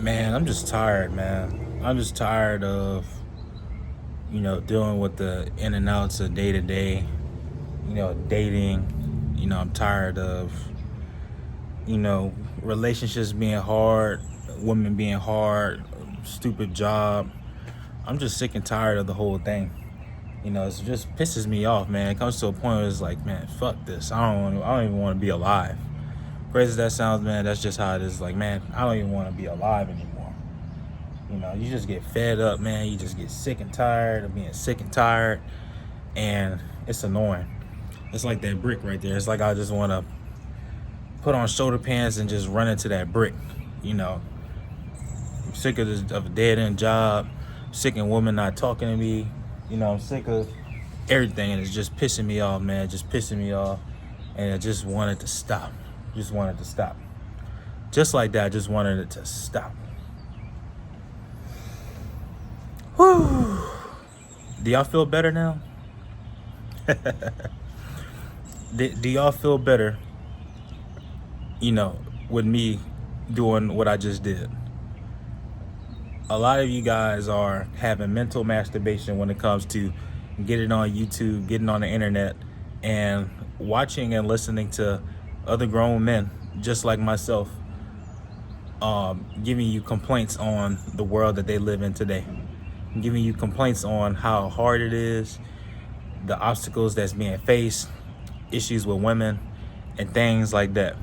Man, I'm just tired, man. I'm just tired of, dealing with the in and outs of day to day, dating. I'm tired of, relationships being hard, women being hard, stupid job. I'm just sick and tired of the whole thing. It just pisses me off, man. It comes to a point where it's like, man, fuck this. I don't even want to be alive. Crazy as that sounds, man, that's just how it is. Like, man, I don't even want to be alive anymore. You just get fed up, man. You just get sick and tired of being sick and tired. And it's annoying. It's like that brick right there. It's like I just want to put on shoulder pads and just run into that brick. I'm sick of a dead-end job. I'm sick of women not talking to me. I'm sick of everything. And it's just pissing me off, man. Just pissing me off. And I just wanted to stop. Just wanted to stop. Just like that, I just wanted it to stop. Whew. Do y'all feel better now? Do y'all feel better, with me doing what I just did? A lot of you guys are having mental masturbation when it comes to getting on YouTube, getting on the internet, and watching and listening to other grown men just like myself giving you complaints on the world that they live in today, giving you complaints on how hard it is, the obstacles that's being faced, issues with women, and things like that.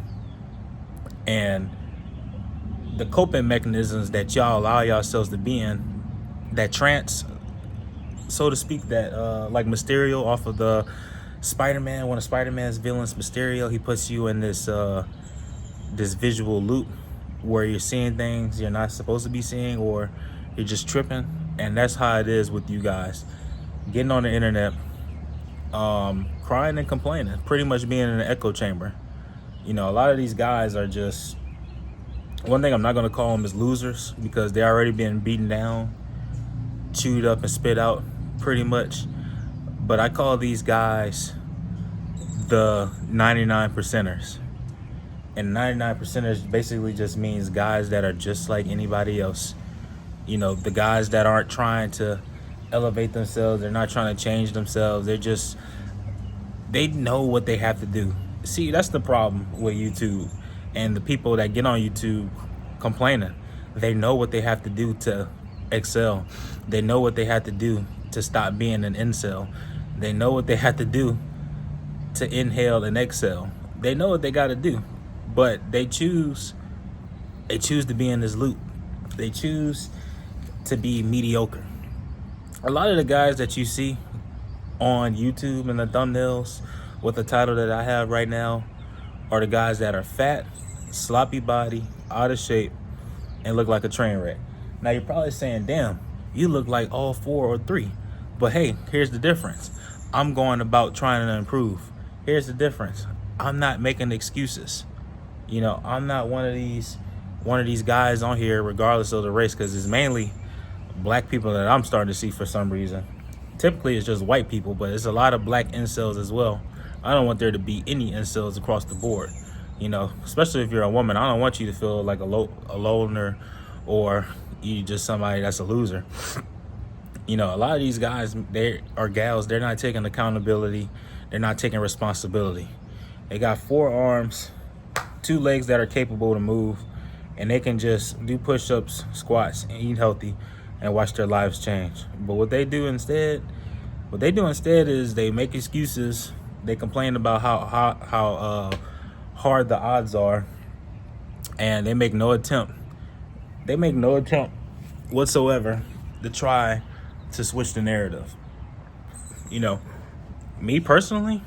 And the coping mechanisms that y'all allow yourselves to be in, that trance, so to speak, that like Mysterio off of the Spider-Man, one of Spider-Man's villains, Mysterio, he puts you in this this visual loop where you're seeing things you're not supposed to be seeing, or you're just tripping. And that's how it is with you guys getting on the internet, crying and complaining, pretty much being in an echo chamber. A lot of these guys are just, one thing I'm not going to call them is losers, because they're already being beaten down, chewed up and spit out pretty much. But I call these guys the 99 percenters. And 99 percenters basically just means guys that are just like anybody else. The guys that aren't trying to elevate themselves, they're not trying to change themselves. They know what they have to do. See, that's the problem with YouTube and the people that get on YouTube complaining. They know what they have to do to excel. They know what they have to do to stop being an incel. They know what they have to do to inhale and exhale. They know what they got to do, but they choose to be in this loop. They choose to be mediocre. A lot of the guys that you see on YouTube and the thumbnails with the title that I have right now are the guys that are fat, sloppy body, out of shape, and look like a train wreck. Now you're probably saying, damn, you look like all 4 or 3. But hey, here's the difference. I'm going about trying to improve. Here's the difference. I'm not making excuses. I'm not one of these guys on here, regardless of the race, because it's mainly black people that I'm starting to see for some reason. Typically it's just white people, but it's a lot of black incels as well. I don't want there to be any incels across the board, especially if you're a woman. I don't want you to feel like a loner, or you just somebody that's a loser. A lot of these guys, they are gals, they're not taking accountability. They're not taking responsibility. They got 4 arms, 2 legs that are capable to move, and they can just do push-ups, squats, and eat healthy and watch their lives change. But what they do instead is they make excuses. They complain about how hard the odds are, and they make no attempt whatsoever to try to switch the narrative. Me personally,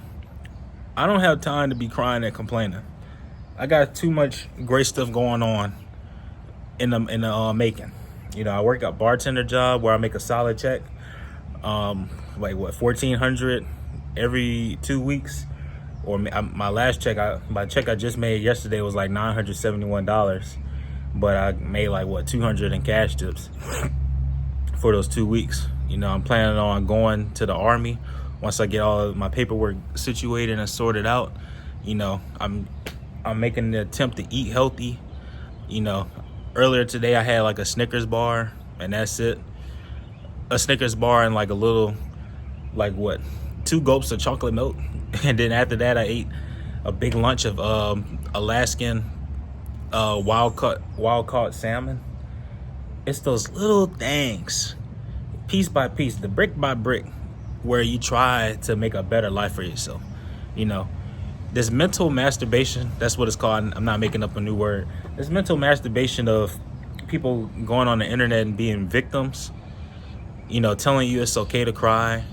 I don't have time to be crying and complaining. I got too much great stuff going on in the making. I work a bartender job where I make a solid check, like $1,400 every 2 weeks. Or my last check, my check I just made yesterday was like $971, but I made like $200 in cash tips for those 2 weeks. I'm planning on going to the Army once I get all of my paperwork situated and sorted out. I'm making the attempt to eat healthy. Earlier today, I had like a Snickers bar, and that's it. A Snickers bar and like a little, like what, 2 gulps of chocolate milk. And then after that, I ate a big lunch of Alaskan wild caught salmon. It's those little things, piece by piece, the brick by brick, where you try to make a better life for yourself. You know, this mental masturbation, that's what it's called. I'm not making up a new word. This mental masturbation of people going on the internet and being victims, you know, telling you it's okay to cry,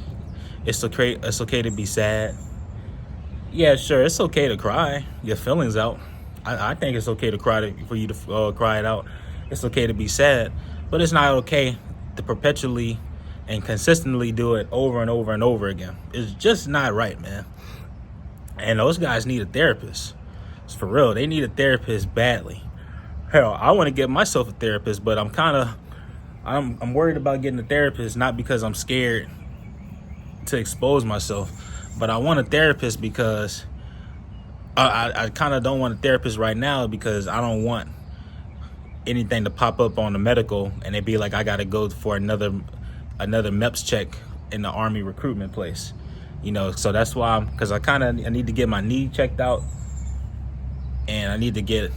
it's okay to be sad. Yeah, sure, it's okay to cry your feelings out. I think it's okay to cry for you to cry it out. It's okay to be sad, but it's not okay to perpetually and consistently do it over and over and over again. It's just not right, man. And those guys need a therapist. It's for real. They need a therapist badly. Hell, I want to get myself a therapist, but I'm worried about getting a therapist, not because I'm scared to expose myself, but I want a therapist because I kind of don't want a therapist right now because I don't want anything to pop up on the medical and it be like I got to go for another MEPS check in the Army recruitment place. You know, so that's why because I need to get my knee checked out, and I need to get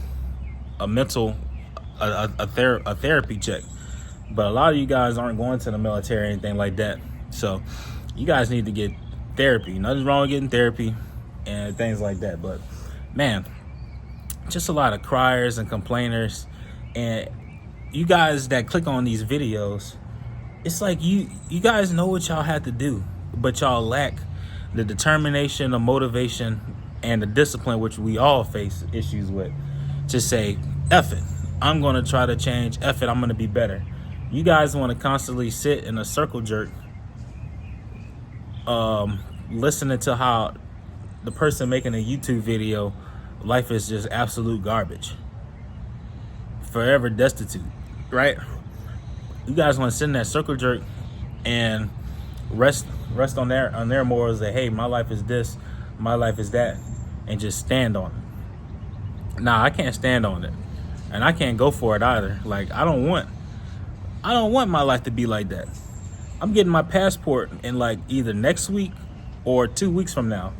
a mental a therapy check. But a lot of you guys aren't going to the military or anything like that, so you guys need to get therapy. Nothing's wrong with getting therapy and things like that, but man, just a lot of criers and complainers, and you guys that click on these videos, it's like you guys know what y'all have to do, but y'all lack the determination, the motivation, and the discipline, which we all face issues with, to say, F it, I'm going to try to change, F it, I'm going to be better. You guys want to constantly sit in a circle jerk, listening to how the person making a YouTube video, life is just absolute garbage, forever destitute, right? You guys want to sit in that circle jerk and rest on their morals that, hey, my life is this, my life is that, and just stand on it. Nah, I can't stand on it, and I can't go for it either. Like, I don't want my life to be like that. I'm getting my passport in like either next week or 2 weeks from now,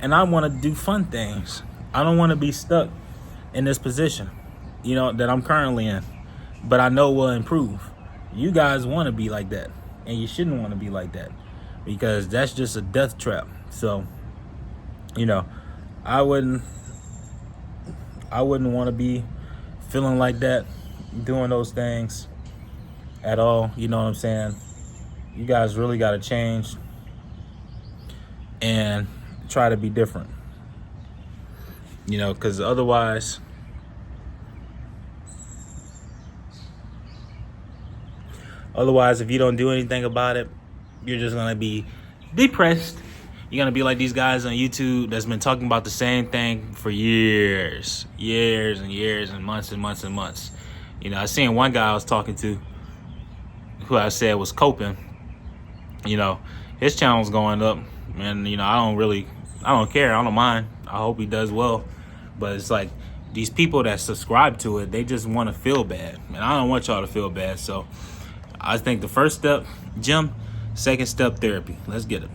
and I want to do fun things. I don't want to be stuck in this position, you know, that I'm currently in, but I know will improve. You guys want to be like that, and you shouldn't want to be like that, because that's just a death trap. So, you know, I wouldn't want to be feeling like that, doing those things at all. You know what I'm saying? You guys really got to change and try to be different, you know, because otherwise if you don't do anything about it, you're just going to be depressed. You're going to be like these guys on YouTube that's been talking about the same thing for years and months and months and months. You know, I seen one guy I was talking to who I said was coping. You know, his channel's going up, and, you know, I don't care. I don't mind. I hope he does well. But it's like these people that subscribe to it, they just want to feel bad. And I don't want y'all to feel bad. So I think the first step, gym, second step, therapy. Let's get it.